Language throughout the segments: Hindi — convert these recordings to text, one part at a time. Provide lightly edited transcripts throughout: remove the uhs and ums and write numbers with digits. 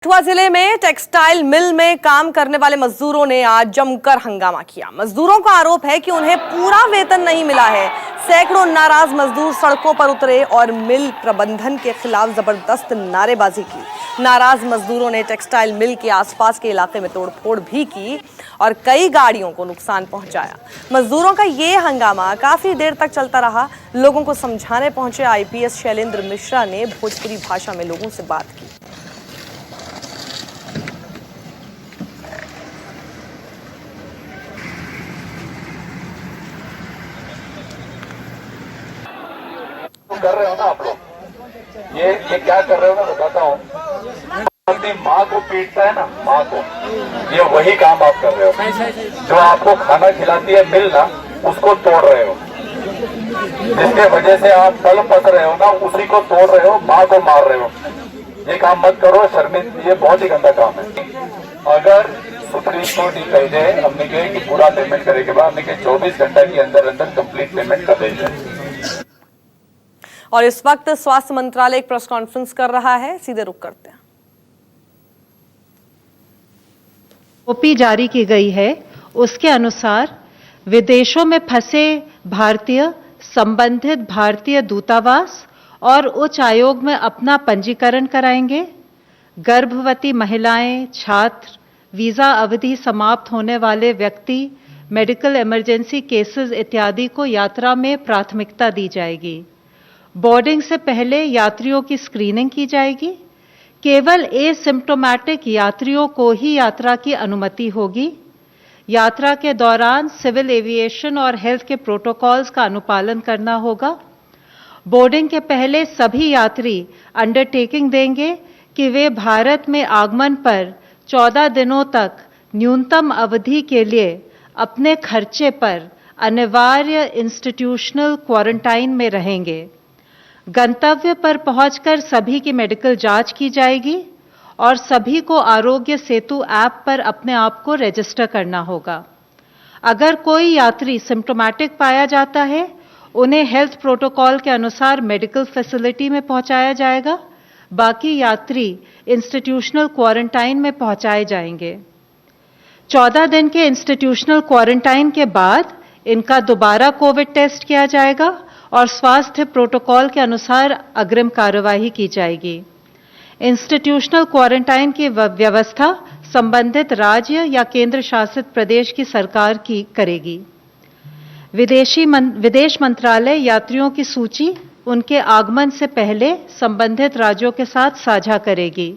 कठुआ जिले में टेक्सटाइल मिल में काम करने वाले मजदूरों ने आज जमकर हंगामा किया। मजदूरों का आरोप है कि उन्हें पूरा वेतन नहीं मिला है। सैकड़ों नाराज मजदूर सड़कों पर उतरे और मिल प्रबंधन के खिलाफ जबरदस्त नारेबाजी की। नाराज मजदूरों ने टेक्सटाइल मिल के आसपास के इलाके में तोड़फोड़ भी की और कई गाड़ियों को नुकसान पहुंचाया। मजदूरों का ये हंगामा काफी देर तक चलता रहा। लोगों को समझाने पहुंचे आईपीएस शैलेंद्र मिश्रा ने भोजपुरी भाषा में लोगों से बात की। कर रहे हो ना आप लोग, ये क्या कर रहे हो मैं बताता हूँ। अपनी माँ को पीटता है ना, माँ को, ये वही काम आप कर रहे हो। जो आपको खाना खिलाती है मिल ना, उसको तोड़ रहे हो, जिसके वजह से आप तल पस रहे हो ना, उसी को तोड़ रहे हो, माँ को मार रहे हो। ये काम मत करो, शर्मिंदा, ये बहुत ही गंदा काम है। अगर सुप्रीम कोर्ट ही कह दे, हमने कहे कि पूरा पेमेंट करे के बाद, हमने कहे 24 घंटे के अंदर अंदर कंप्लीट पेमेंट कर दीजिए। और इस वक्त स्वास्थ्य मंत्रालय एक प्रेस कॉन्फ्रेंस कर रहा है, सीधे रुख करते हैं। ओपी जारी की गई है, उसके अनुसार विदेशों में फंसे भारतीय संबंधित भारतीय दूतावास और उच्च आयोग में अपना पंजीकरण कराएंगे। गर्भवती महिलाएं, छात्र, वीजा अवधि समाप्त होने वाले व्यक्ति, मेडिकल इमरजेंसी केसेस इत्यादि को यात्रा में प्राथमिकता दी जाएगी। बोर्डिंग से पहले यात्रियों की स्क्रीनिंग की जाएगी। केवल एसिम्प्टोमेटिक यात्रियों को ही यात्रा की अनुमति होगी। यात्रा के दौरान सिविल एविएशन और हेल्थ के प्रोटोकॉल्स का अनुपालन करना होगा। बोर्डिंग के पहले सभी यात्री अंडरटेकिंग देंगे कि वे भारत में आगमन पर 14 दिनों तक न्यूनतम अवधि के लिए अपने खर्चे पर अनिवार्य इंस्टीट्यूशनल क्वारंटाइन में रहेंगे। गंतव्य पर पहुंचकर सभी की मेडिकल जांच की जाएगी और सभी को आरोग्य सेतु ऐप पर अपने आप को रजिस्टर करना होगा। अगर कोई यात्री सिम्प्टोमेटिक पाया जाता है, उन्हें हेल्थ प्रोटोकॉल के अनुसार मेडिकल फैसिलिटी में पहुंचाया जाएगा। बाकी यात्री इंस्टीट्यूशनल क्वारंटाइन में पहुंचाए जाएंगे। 14 दिन के इंस्टीट्यूशनल क्वारंटाइन के बाद इनका दोबारा कोविड टेस्ट किया जाएगा और स्वास्थ्य प्रोटोकॉल के अनुसार अग्रिम कार्यवाही की जाएगी। इंस्टीट्यूशनल क्वारंटाइन की व्यवस्था संबंधित राज्य या केंद्र शासित प्रदेश की सरकार की करेगी। विदेश मंत्रालय यात्रियों की सूची उनके आगमन से पहले संबंधित राज्यों के साथ साझा करेगी।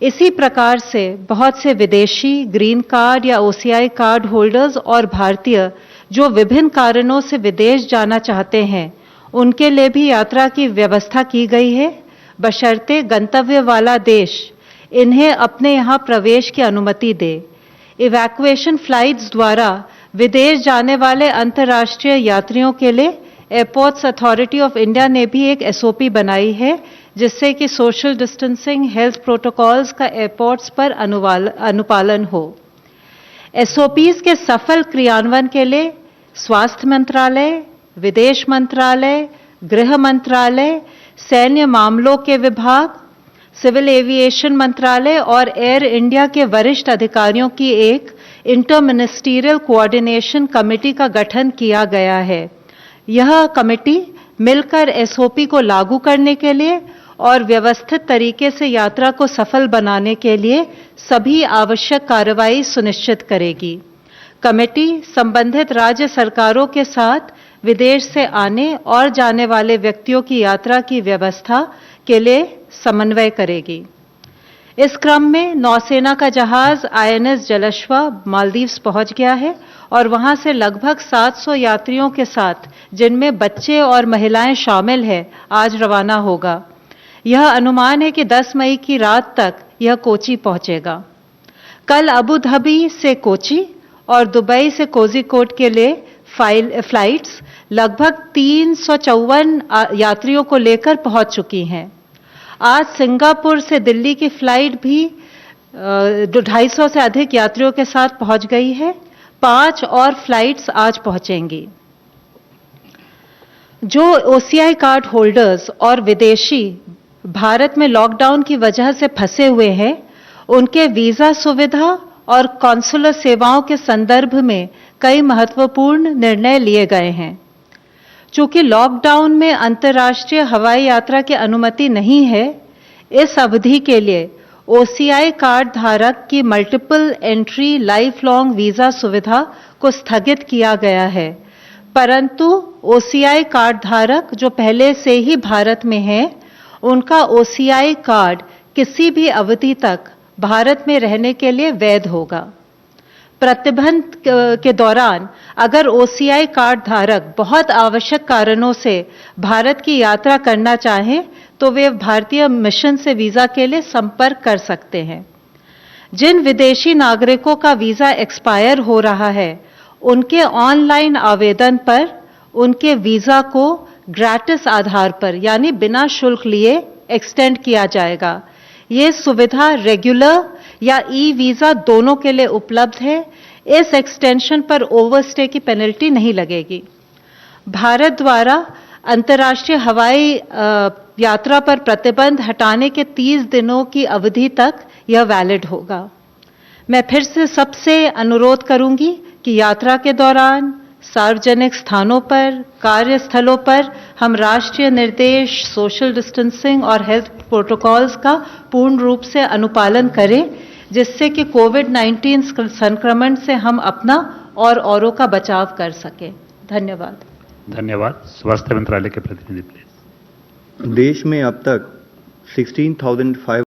इसी प्रकार से बहुत से विदेशी ग्रीन कार्ड या ओसीआई कार्ड होल्डर्स और भारतीय जो विभिन्न कारणों से विदेश जाना चाहते हैं, उनके लिए भी यात्रा की व्यवस्था की गई है, बशर्ते गंतव्य वाला देश इन्हें अपने यहाँ प्रवेश की अनुमति दे। इवैक्यूएशन फ्लाइट्स द्वारा विदेश जाने वाले अंतर्राष्ट्रीय यात्रियों के लिए एयरपोर्ट्स अथॉरिटी ऑफ इंडिया ने भी एक एसओपी बनाई है, जिससे कि सोशल डिस्टेंसिंग, हेल्थ प्रोटोकॉल्स का एयरपोर्ट्स पर अनुपालन हो। एसओपीज के सफल क्रियान्वयन के लिए स्वास्थ्य मंत्रालय, विदेश मंत्रालय, गृह मंत्रालय, सैन्य मामलों के विभाग, सिविल एविएशन मंत्रालय और एयर इंडिया के वरिष्ठ अधिकारियों की एक इंटर मिनिस्टीरियल कोऑर्डिनेशन कमेटी का गठन किया गया है। यह कमेटी मिलकर एसओपी को लागू करने के लिए और व्यवस्थित तरीके से यात्रा को सफल बनाने के लिए सभी आवश्यक कार्रवाई सुनिश्चित करेगी। कमेटी संबंधित राज्य सरकारों के साथ विदेश से आने और जाने वाले व्यक्तियों की यात्रा की व्यवस्था के लिए समन्वय करेगी। इस क्रम में नौसेना का जहाज आईएनएस जलश्वा मालदीव्स पहुंच गया है और वहां से लगभग 700 यात्रियों के साथ, जिनमें बच्चे और महिलाएं शामिल हैं, आज रवाना होगा। यह अनुमान है कि 10 मई की रात तक यह कोची पहुंचेगा। कल अबू धाबी से कोची और दुबई से कोझिकोड के लिए फ्लाइट्स लगभग 354 यात्रियों को लेकर पहुंच चुकी हैं। आज सिंगापुर से दिल्ली की फ्लाइट भी 250 से अधिक यात्रियों के साथ पहुंच गई है। 5 और फ्लाइट्स आज पहुंचेंगी। जो ओसीआई कार्ड होल्डर्स और विदेशी भारत में लॉकडाउन की वजह से फंसे हुए हैं, उनके वीजा सुविधा और कॉन्सुलर सेवाओं के संदर्भ में कई महत्वपूर्ण निर्णय लिए गए हैं। चूंकि लॉकडाउन में अंतर्राष्ट्रीय हवाई यात्रा की अनुमति नहीं है, इस अवधि के लिए ओसीआई कार्ड धारक की multiple entry life long visa सुविधा को स्थगित किया गया है, परंतु ओसीआई कार्ड धारक जो पहले से ही भारत में हैं, उनका ओसीआई कार्ड किसी भी अवधि तक भारत में रहने के लिए वैध होगा। प्रतिबंध के दौरान अगर ओसीआई कार्ड धारक बहुत आवश्यक कारणों से भारत की यात्रा करना चाहें तो वे भारतीय मिशन से वीजा के लिए संपर्क कर सकते हैं। जिन विदेशी नागरिकों का वीजा एक्सपायर हो रहा है, उनके ऑनलाइन आवेदन पर उनके वीजा को ग्रेटिस आधार पर यानी बिना शुल्क लिए एक्सटेंड किया जाएगा। ये सुविधा रेगुलर या ई वीजा दोनों के लिए उपलब्ध है। इस एक्सटेंशन पर ओवरस्टे की पेनल्टी नहीं लगेगी। भारत द्वारा अंतर्राष्ट्रीय हवाई यात्रा पर प्रतिबंध हटाने के 30 दिनों की अवधि तक यह वैलिड होगा। मैं फिर से सबसे अनुरोध करूंगी कि यात्रा के दौरान सार्वजनिक स्थानों पर, कार्यस्थलों पर हम राष्ट्रीय निर्देश, सोशल डिस्टेंसिंग और हेल्थ प्रोटोकॉल्स का पूर्ण रूप से अनुपालन करें, जिससे कि कोविड-19 संक्रमण से हम अपना और औरों का बचाव कर सकें। धन्यवाद। धन्यवाद। स्वास्थ्य मंत्रालय के प्रतिनिधि प्लीज। देश में अब तक 16,500